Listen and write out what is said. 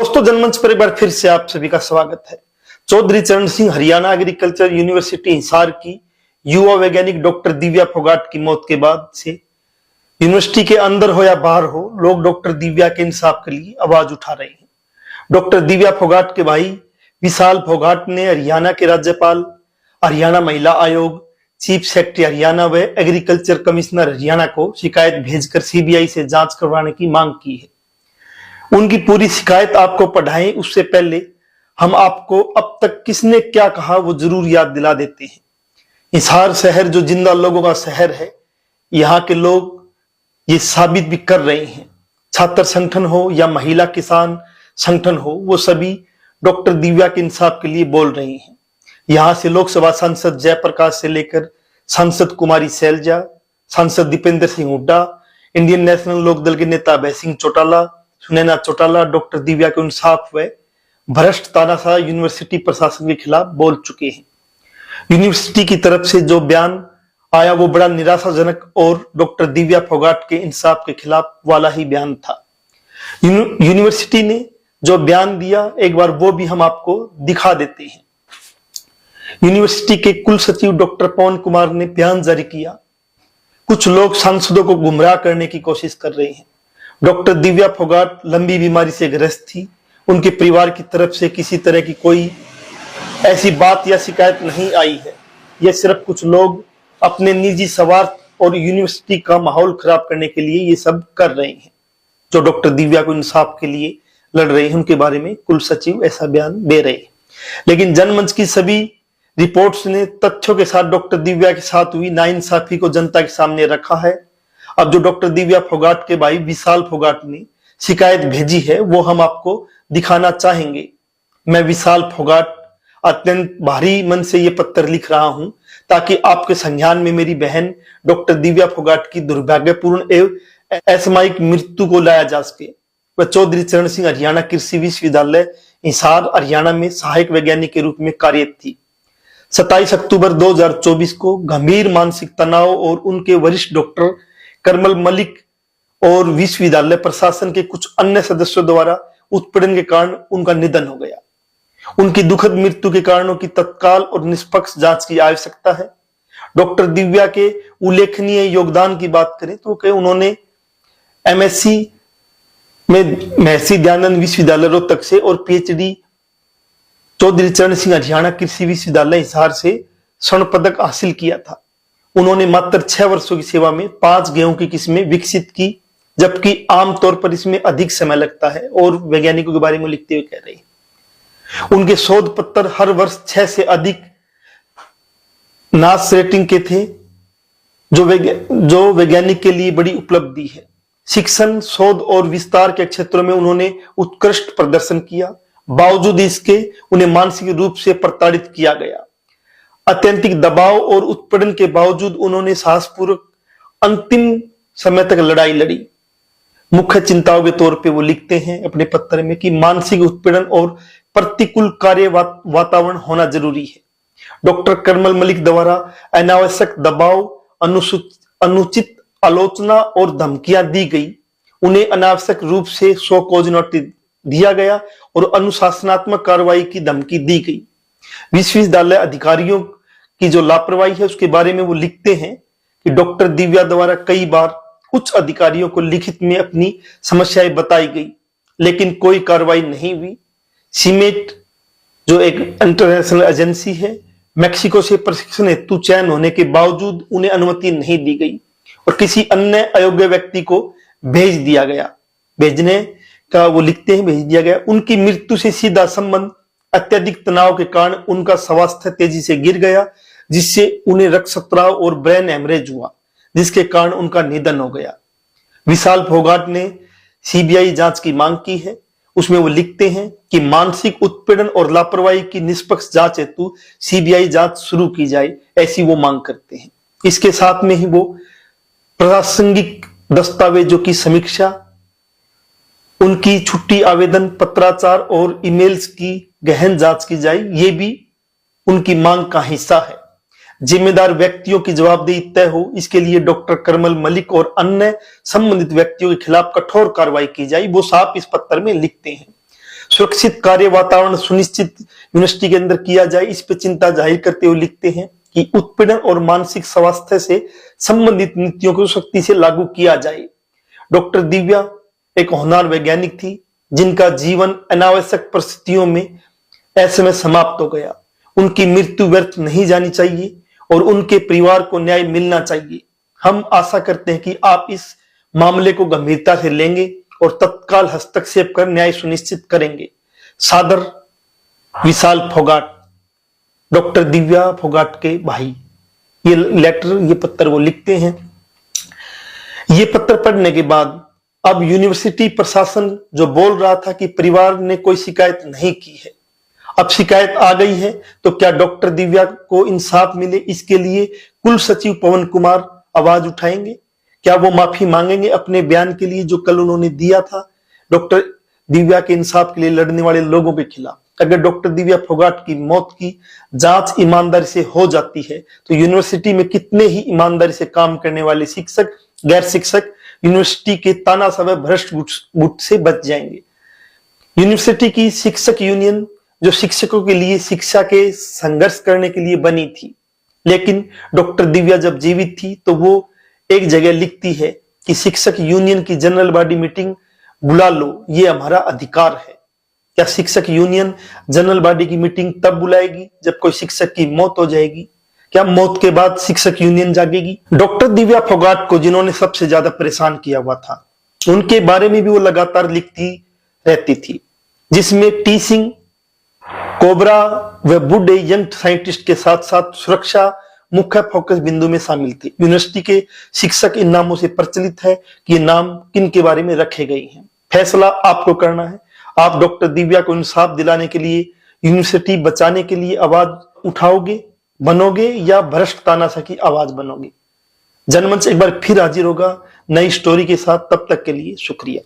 दोस्तों, जनमंच पर एक बार फिर से आप सभी का स्वागत है। चौधरी चरण सिंह हरियाणा एग्रीकल्चर यूनिवर्सिटी हिसार की युवा वैज्ञानिक डॉक्टर दिव्या फोगाट की मौत के बाद से यूनिवर्सिटी के अंदर हो या बाहर हो, लोग डॉक्टर दिव्या के इंसाफ के लिए आवाज उठा रहे हैं। डॉक्टर दिव्या फोगाट के भाई विशाल फोगाट ने हरियाणा के राज्यपाल, हरियाणा महिला आयोग, चीफ सेक्रेटरी हरियाणा व एग्रीकल्चर कमिश्नर हरियाणा को शिकायत भेजकर सीबीआई से जांच करवाने की मांग की है। उनकी पूरी शिकायत आपको पढ़ाएं उससे पहले हम आपको अब तक किसने क्या कहा वो जरूर याद दिला देते हैं। हिसार शहर जो जिंदा लोगों का शहर है, यहाँ के लोग ये साबित भी कर रहे हैं। छात्र संगठन हो या महिला किसान संगठन हो, वो सभी डॉक्टर दिव्या के इंसाफ के लिए बोल रहे हैं। यहाँ से लोकसभा सांसद जयप्रकाश से लेकर सांसद कुमारी शैलजा, सांसद दीपेंद्र सिंह हुड्डा, इंडियन नेशनल लोकदल के नेता अभय सिंह चौटाला, सुनैना चौटाला डॉक्टर दिव्या के इंसाफ व भ्रष्ट तानाशाह यूनिवर्सिटी प्रशासन के खिलाफ बोल चुके हैं। यूनिवर्सिटी की तरफ से जो बयान आया वो बड़ा निराशाजनक और डॉक्टर दिव्या फोगाट के इंसाफ के खिलाफ वाला ही बयान था। यूनिवर्सिटी ने जो बयान दिया एक बार वो भी हम आपको दिखा देते हैं। यूनिवर्सिटी के कुल सचिव डॉक्टर पवन कुमार ने बयान जारी किया। कुछ लोग सांसदों को गुमराह करने की कोशिश कर रहे हैं। डॉक्टर दिव्या फोगाट लंबी बीमारी से ग्रस्त थी। उनके परिवार की तरफ से किसी तरह की कोई ऐसी बात या शिकायत नहीं आई है। यह सिर्फ कुछ लोग अपने निजी स्वार्थ और यूनिवर्सिटी का माहौल खराब करने के लिए ये सब कर रहे हैं। जो डॉक्टर दिव्या को इंसाफ के लिए लड़ रहे हैं उनके बारे में कुल सचिव ऐसा बयान दे रहे हैं। लेकिन जनमंच की सभी रिपोर्ट्स ने तथ्यों के साथ डॉक्टर दिव्या के साथ हुई नाइंसाफी को जनता के सामने रखा है। अब जो डॉक्टर दिव्या फोगाट के भाई विशाल फोगाट ने शिकायत भेजी है वो हम आपको दिखाना चाहेंगे। मैं विशाल फोगाट अत्यंत भारी मन से ये पत्र लिख रहा हूं ताकि आपके संज्ञान में मेरी बहन डॉक्टर दिव्या फोगाट की दुर्भाग्यपूर्ण एवं असामयिक मृत्यु को लाया जा सके। वह चौधरी चरण सिंह हरियाणा कृषि विश्वविद्यालय हिसार हरियाणा में सहायक वैज्ञानिक के रूप में कार्यरत थी। 27 अक्टूबर 2024 को गंभीर मानसिक तनाव और उनके वरिष्ठ डॉक्टर करमल मलिक और विश्वविद्यालय प्रशासन के कुछ अन्य सदस्यों द्वारा उत्पीड़न के कारण उनका निधन हो गया। उनकी दुखद मृत्यु के कारणों की तत्काल और निष्पक्ष जांच की आवश्यकता है। डॉक्टर दिव्या के उल्लेखनीय योगदान की बात करें तो उन्होंने एमएससी में महर्षि दयानंद विश्वविद्यालय रोहतक से और पीएचडी चौधरी चरण सिंह हरियाणा कृषि विश्वविद्यालय हिसार से स्वर्ण पदक हासिल किया था। उन्होंने मात्र 6 वर्षों की सेवा में 5 गेहूं की किस्में विकसित की, जबकि आमतौर पर इसमें अधिक समय लगता है और वैज्ञानिकों के बारे में लिखते हुए कह रहे हैं। उनके शोध पत्र हर वर्ष 6 से अधिक नास रेटिंग के थे, जो वैज्ञानिक के लिए बड़ी उपलब्धि है। शिक्षण, शोध और विस्तार के क्षेत्रों में उन्होंने उत्कृष्ट प्रदर्शन किया। बावजूद इसके उन्हें मानसिक रूप से प्रताड़ित किया गया। अत्यंतिक दबाव और उत्पीड़न के बावजूद उन्होंने साहसपूर्वक अंतिम समय तक लड़ाई लड़ी। मुख्य चिंताओं के तौर पे वो लिखते हैं अपने पत्र में कि मानसिक उत्पीड़न और प्रतिकूल कार्य वातावरण होना जरूरी है। डॉक्टर करमल मलिक द्वारा अनावश्यक दबाव, अनुचित आलोचना और धमकियां दी गई। उन्हें अनावश्यक रूप से शो कॉज नोटिस दिया गया और अनुशासनात्मक कार्रवाई की धमकी दी गई। विश्वविद्यालय अधिकारियों की जो लापरवाही है उसके बारे में वो लिखते हैं कि डॉक्टर दिव्या द्वारा कई बार उच्च अधिकारियों को लिखित में अपनी समस्याएं बताई गई, लेकिन कोई कार्रवाई नहीं हुई। सीमेट जो एक इंटरनेशनल एजेंसी है, मेक्सिको से प्रशिक्षण हेतु चयन होने के बावजूद उन्हें अनुमति नहीं दी गई और किसी अन्य अयोग्य व्यक्ति को भेज दिया गया। भेजने का वो लिखते हैं भेज दिया गया। उनकी मृत्यु से सीधा संबंध अत्यधिक तनाव के कारण उनका स्वास्थ्य तेजी से गिर गया, जिससे उन्हें रक्तस्राव और ब्रेन हेमरेज हुआ, जिसके कारण उनका निधन हो गया। विशाल फोगाट ने सीबीआई जांच की मांग की है। उसमें वो लिखते हैं कि मानसिक उत्पीड़न और लापरवाही की निष्पक्ष जांच हेतु सीबीआई जांच शुरू की जाए, ऐसी वो मांग करते हैं। इसके साथ में ही वो प्रासंगिक दस्तावेजों की समीक्षा, उनकी छुट्टी आवेदन, पत्राचार और ईमेल्स की गहन जांच की जाए, ये भी उनकी मांग का हिस्सा है। जिम्मेदार व्यक्तियों की जवाबदेही तय हो, इसके लिए डॉक्टर करमल मलिक और अन्य संबंधित व्यक्तियों के खिलाफ कठोर कार्रवाई की जाए, वो साफ इस पत्र में लिखते हैं। सुरक्षित कार्य वातावरण सुनिश्चित यूनिवर्सिटी के अंदर किया जाए, इस पे चिंता जाहिर करते हुए लिखते हैं कि उत्पीड़न और मानसिक स्वास्थ्य से संबंधित नीतियों को सख्ती से लागू किया जाए। डॉक्टर दिव्या एक होनहार वैज्ञानिक थी जिनका जीवन अनावश्यक परिस्थितियों में ऐसे में समाप्त हो गया। उनकी मृत्यु व्यर्थ नहीं जानी चाहिए और उनके परिवार को न्याय मिलना चाहिए। हम आशा करते हैं कि आप इस मामले को गंभीरता से लेंगे और तत्काल हस्तक्षेप कर न्याय सुनिश्चित करेंगे। सादर विशाल फोगाट, डॉक्टर दिव्या फोगाट के भाई। ये लेटर, ये पत्र वो लिखते हैं। ये पत्र पढ़ने के बाद अब यूनिवर्सिटी प्रशासन जो बोल रहा था कि परिवार ने कोई शिकायत नहीं की है, अब शिकायत आ गई है, तो क्या डॉक्टर दिव्या को इंसाफ मिले, इसके लिए कुल सचिव पवन कुमार आवाज उठाएंगे? क्या वो माफी मांगेंगे अपने बयान के लिए जो कल उन्होंने दिया था डॉक्टर दिव्या के इंसाफ के लिए लड़ने वाले लोगों के खिलाफ? अगर डॉक्टर दिव्या फोगाट की मौत की जांच ईमानदारी से हो जाती है तो यूनिवर्सिटी में कितने ही ईमानदारी से काम करने वाले शिक्षक, गैर शिक्षक यूनिवर्सिटी के तानाशाह भ्रष्ट गुट से बच जाएंगे। यूनिवर्सिटी की शिक्षक यूनियन जो शिक्षकों के लिए शिक्षा के संघर्ष करने के लिए बनी थी, लेकिन डॉक्टर दिव्या जब जीवित थी तो वो एक जगह लिखती है कि शिक्षक यूनियन की जनरल बॉडी मीटिंग बुला लो, ये हमारा अधिकार है। क्या शिक्षक यूनियन जनरल बॉडी की मीटिंग तब बुलाएगी जब कोई शिक्षक की मौत हो जाएगी? क्या मौत के बाद शिक्षक यूनियन जागेगी? डॉक्टर दिव्या फोगाट को जिन्होंने सबसे ज्यादा परेशान किया हुआ था, उनके बारे में भी वो लगातार लिखती रहती थी, जिसमें टीचिंग, कोबरा व बूढ़े यंग साइंटिस्ट के साथ साथ सुरक्षा मुख्य फोकस बिंदु में शामिल थे। यूनिवर्सिटी के शिक्षक इन नामों से प्रचलित है कि ये नाम किन के बारे में रखे गए हैं। फैसला आपको करना है। आप डॉक्टर दिव्या को इंसाफ दिलाने के लिए, यूनिवर्सिटी बचाने के लिए आवाज उठाओगे, बनोगे, या भ्रष्ट तानाशाह की आवाज बनोगे? जनमंच एक बार फिर हाजिर होगा नई स्टोरी के साथ। तब तक के लिए शुक्रिया।